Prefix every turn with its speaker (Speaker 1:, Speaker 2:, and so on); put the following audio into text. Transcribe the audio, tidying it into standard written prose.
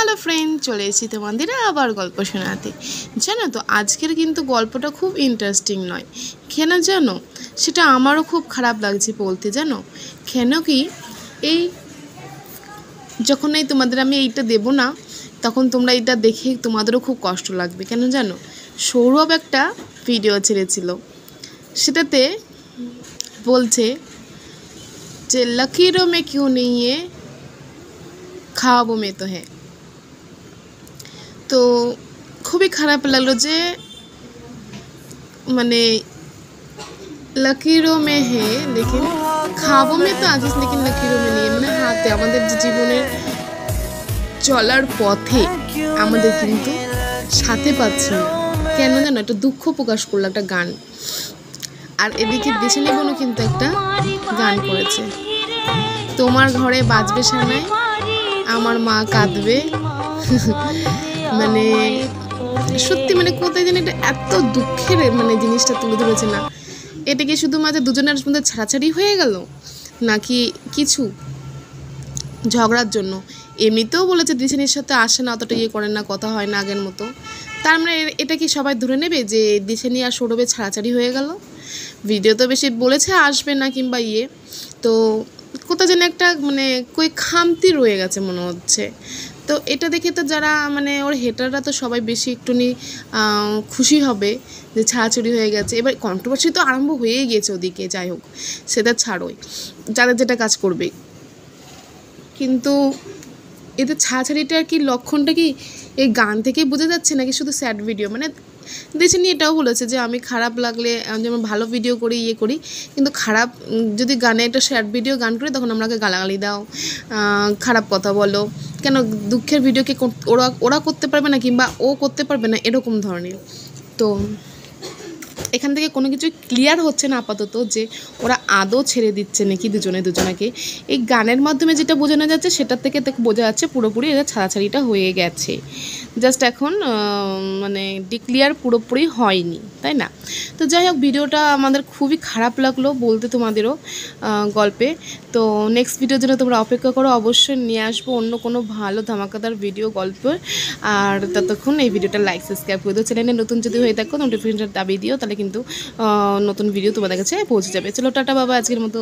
Speaker 1: Hello friend, চলে এসেছি তোমাদের আবার গল্প শোনাতে। জানো তো, আজকের কিন্তু গল্পটা খুব ইন্টারেস্টিং নয়। কেন জানো? সেটা আমারও খুব খারাপ লাগছে বলতে। জানো কেন কি? এই যখন তোমাদের আমি এইটা দেব না, তখন তোমরা এটা দেখে তোমাদেরও খুব কষ্ট লাগবে। কেন জানো? সৌরভ একটা ভিডিও ছেড়েছিল, সেটাতে বলছে যে লকিরো মে কিউ নেই है ख्वाबों में तो है। তো খুবই খারাপ লাগলো যে মানে লকিরো মে হে লেকিন খ্বাবों में तो আজিজ লেকিন লকিরো মে নেই। মানে হাতে আমাদের যে জীবনের চলার পথে আমাদের কিন্তু সাথে পাচ্ছি না। কেন জানো? একটা দুঃখ প্রকাশ করলো একটা গান। আর এদিকে দেশানি বোনও কিন্তু একটা গান করেছে, তোমার ঘরে বাজবে সানাই আমার মা কাঁদবে। মানে সত্যি মানে কোথায় যেন এটা এত দুঃখের মানে জিনিসটা তুলে ধরেছে না। এটা কি শুধুমাত্র দুজনের মধ্যে ছাড়াছাড়ি হয়ে গেল, নাকি কিছু ঝগড়ার জন্য? এমনিতেও বলেছে দিশানির সাথে আসে না, অতটা ইয়ে করেন না, কথা হয় না আগের মতো। তার মানে এটা কি সবাই ধরে নেবে যে দিশানি আর সৌরভের ছাড়াছাড়ি হয়ে গেল? ভিডিও তো বেশি বলেছে আসবে না কিংবা ইয়ে, তো কোথাও যেন একটা মানে কই খামতি রয়ে গেছে মনে হচ্ছে। তো এটা দেখে তো যারা মানে ওর হেটাররা তো সবাই বেশি একটুনি খুশি হবে যে ছাড়াছাড়ি হয়ে গেছে। এবার কন্ট্রোভার্সি তো আরম্ভ হয়েই গিয়েছে ওদিকে, যাই হোক সেটা ছাড়োই, যাদের যেটা কাজ করবে। কিন্তু এদের ছাড়াছাড়িটার কি লক্ষণটা কি এই গান থেকেই বোঝা যাচ্ছে, নাকি শুধু স্যাড ভিডিও? মানে দেশে নিয়ে এটাও বলেছে যে আমি খারাপ লাগলে যেমন ভালো ভিডিও করি ইয়ে করি, কিন্তু খারাপ যদি গানে একটা স্যাড ভিডিও গান করি তখন আমাকে গালাগালি দাও, খারাপ কথা বলো। কেন দুঃখের ভিডিওকে ওরা করতে পারবে না কিংবা ও করতে পারবে না, এরকম ধরনের। তো এখান থেকে কোনো কিছু ক্লিয়ার হচ্ছে না আপাতত যে ওরা আদৌ ছেড়ে দিচ্ছে নাকি দুজনাকে। এই গানের মাধ্যমে যেটা বোঝানো যাচ্ছে সেটার থেকে বোঝা যাচ্ছে পুরোপুরি এদের ছাড়াছাড়িটা হয়ে গেছে। জাস্ট এখন মানে ডিক্লিয়ার পুরোপুরি হয়নি, তাই না? তো যাই হোক, ভিডিওটা আমাদের খুবই খারাপ লাগলো বলতে তোমাদেরও গল্পে। তো নেক্সট ভিডিওর জন্য তোমরা অপেক্ষা করো, অবশ্যই নিয়ে আসবো অন্য কোনো ভালো ধামাকাদার ভিডিও গল্প। আর ততক্ষণ এই ভিডিওটা লাইক সাবস্ক্রাইব করে দিও, চ্যানেলে নতুন যদি হয়ে থাকো নোটিফিকেশন দাবি দিও, তাহলে কিন্তু নতুন ভিডিও তোমাদের কাছে পৌঁছে যাবে। চলো টাটা বাবা, আজকের মতো।